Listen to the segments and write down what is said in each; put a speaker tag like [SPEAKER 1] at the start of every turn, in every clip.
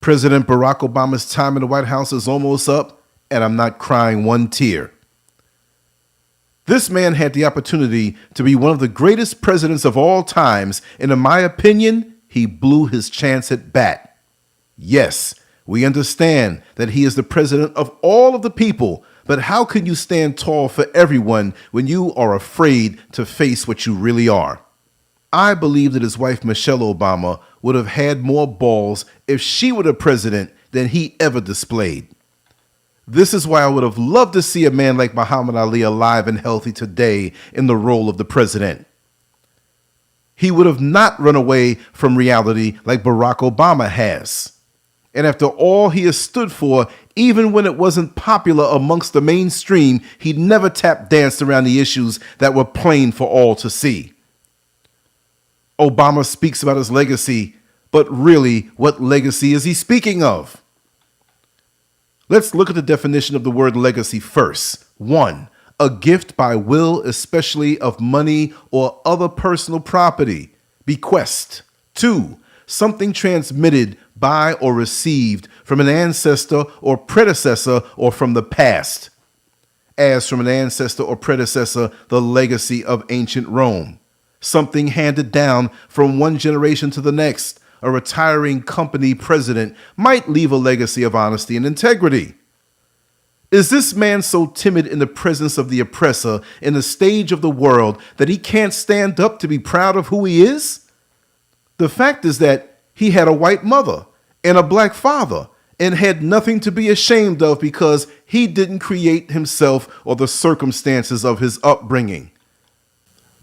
[SPEAKER 1] President Barack Obama's time in the White House is almost up, and I'm not crying one tear. This man had the opportunity to be one of the greatest presidents of all times, and in my opinion, he blew his chance at bat. Yes, we understand that he is the president of all of the people, but how can you stand tall for everyone when you are afraid to face what you really are? I believe that his wife, Michelle Obama, would have had more balls if she were the president than he ever displayed. This is why I would have loved to see a man like Muhammad Ali alive and healthy today in the role of the president. He would have not run away from reality like Barack Obama has. And after all he has stood for, even when it wasn't popular amongst the mainstream, he never tap danced around the issues that were plain for all to see. Obama speaks about his legacy, but really, what legacy is he speaking of? Let's look at the definition of the word legacy first. 1, a gift by will, especially of money or other personal property, bequest. 2, something transmitted by or received from an ancestor or predecessor or from the past. As from an ancestor or predecessor, the legacy of ancient Rome. Something handed down from one generation to the next. A retiring company president might leave a legacy of honesty and integrity. Is this man so timid in the presence of the oppressor in the stage of the world that he can't stand up to be proud of who he is? The fact is that he had a white mother and a black father and had nothing to be ashamed of because he didn't create himself or the circumstances of his upbringing.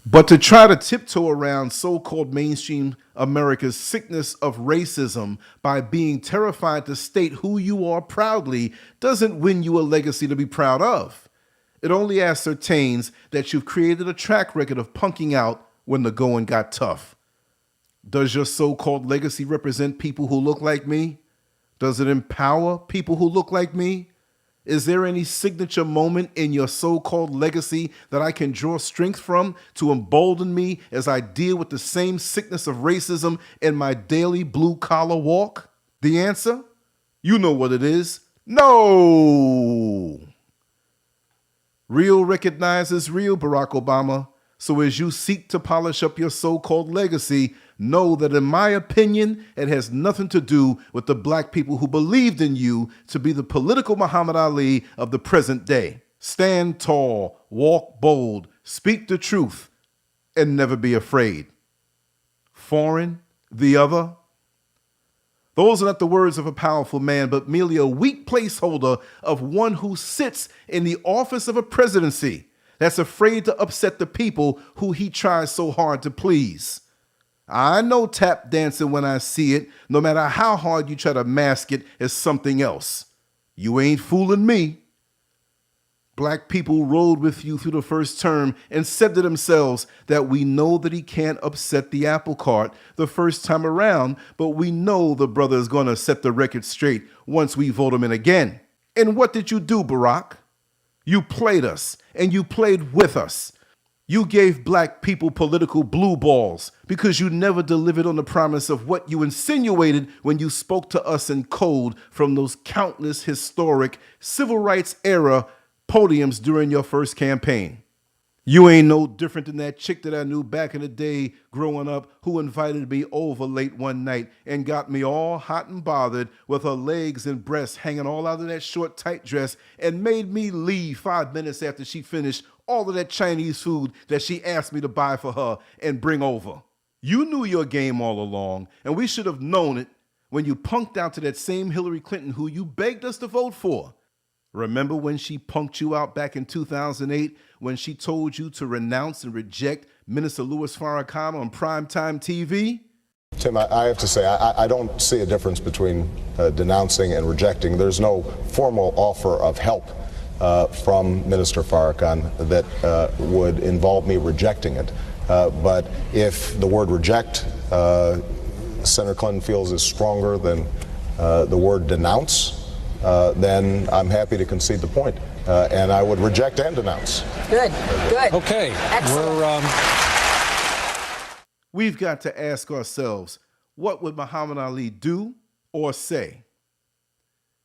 [SPEAKER 1] But to try to tiptoe around so-called mainstream America's sickness of racism by being terrified to state who you are proudly doesn't win you a legacy to be proud of. It only ascertains that you've created a track record of punking out when the going got tough. Does your so-called legacy represent people who look like me? Does it empower people who look like me? Is there any signature moment in your so-called legacy that I can draw strength from to embolden me as I deal with the same sickness of racism in my daily blue-collar walk? The answer? You know what it is. No! Real recognizes real, Barack Obama. So as you seek to polish up your so-called legacy, know that in my opinion, it has nothing to do with the black people who believed in you to be the political Muhammad Ali of the present day. Stand tall, walk bold, speak the truth, and never be afraid. Foreign, the other. Those are not the words of a powerful man, but merely a weak placeholder of one who sits in the office of a presidency that's afraid to upset the people who he tries so hard to please. I know tap dancing when I see it, no matter how hard you try to mask it as something else. You ain't fooling me. Black people rode with you through the first term and said to themselves that we know that he can't upset the apple cart the first time around, but we know the brother is going to set the record straight once we vote him in again. And what did you do, Barack? You played us, and you played with us. You gave black people political blue balls because you never delivered on the promise of what you insinuated when you spoke to us in code from those countless historic civil rights era podiums during your first campaign. You ain't no different than that chick that I knew back in the day growing up who invited me over late one night and got me all hot and bothered with her legs and breasts hanging all out of that short, tight dress and made me leave 5 minutes after she finished all of that Chinese food that she asked me to buy for her and bring over. You knew your game all along, and we should have known it when you punked out to that same Hillary Clinton who you begged us to vote for. Remember when she punked you out back in 2008 when she told you to renounce and reject Minister Louis Farrakhan on primetime TV?
[SPEAKER 2] Tim, I have to say, I don't see a difference between denouncing and rejecting. There's no formal offer of help from Minister Farrakhan that would involve me rejecting it. But if the word reject, Senator Clinton feels is stronger than the word denounce, then I'm happy to concede the point. And I would reject and denounce.
[SPEAKER 3] Good, good.
[SPEAKER 4] Okay.
[SPEAKER 3] Excellent.
[SPEAKER 1] We've got to ask ourselves, what would Muhammad Ali do or say?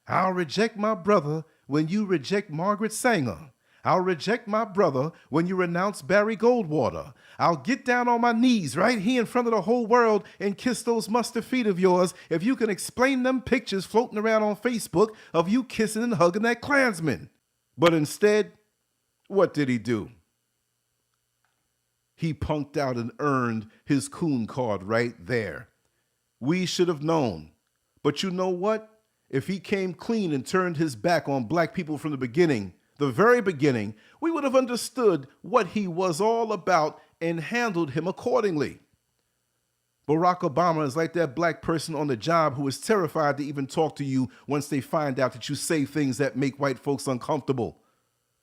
[SPEAKER 1] I'll reject my brother when you reject Margaret Sanger. I'll reject my brother when you renounce Barry Goldwater. I'll get down on my knees right here in front of the whole world and kiss those mustard feet of yours if you can explain them pictures floating around on Facebook of you kissing and hugging that Klansman. But instead, what did he do? He punked out and earned his coon card right there. We should have known. But you know what? If he came clean and turned his back on black people from the beginning, the very beginning, we would have understood what he was all about and handled him accordingly. Barack Obama is like that black person on the job who is terrified to even talk to you once they find out that you say things that make white folks uncomfortable.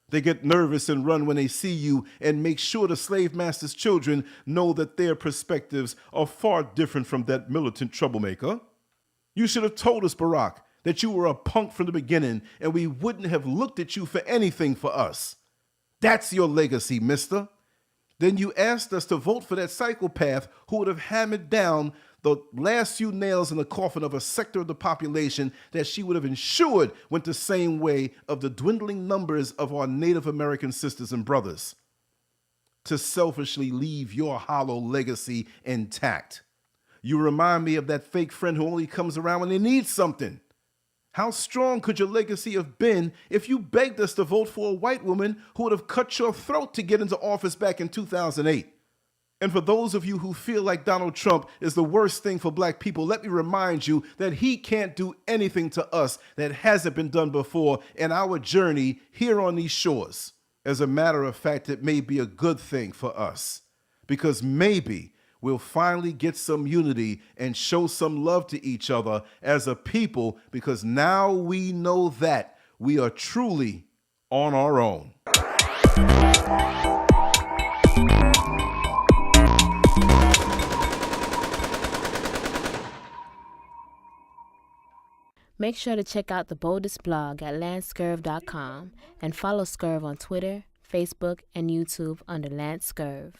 [SPEAKER 1] They get nervous and run when they see you and make sure the slave master's children know that their perspectives are far different from that militant troublemaker. You should have told us, Barack, that you were a punk from the beginning and we wouldn't have looked at you for anything for us. That's your legacy, mister. Then you asked us to vote for that psychopath who would have hammered down the last few nails in the coffin of a sector of the population that she would have ensured went the same way of the dwindling numbers of our Native American sisters and brothers. To selfishly leave your hollow legacy intact. You remind me of that fake friend who only comes around when they need something. How strong could your legacy have been if you begged us to vote for a white woman who would have cut your throat to get into office back in 2008? And for those of you who feel like Donald Trump is the worst thing for black people, let me remind you that he can't do anything to us that hasn't been done before in our journey here on these shores. As a matter of fact, it may be a good thing for us, because maybe we'll finally get some unity and show some love to each other as a people, because now we know that we are truly on our own.
[SPEAKER 4] Make sure to check out the boldest blog at Lancescurv.com and follow SCURV on Twitter, Facebook, and YouTube under Lancescurv.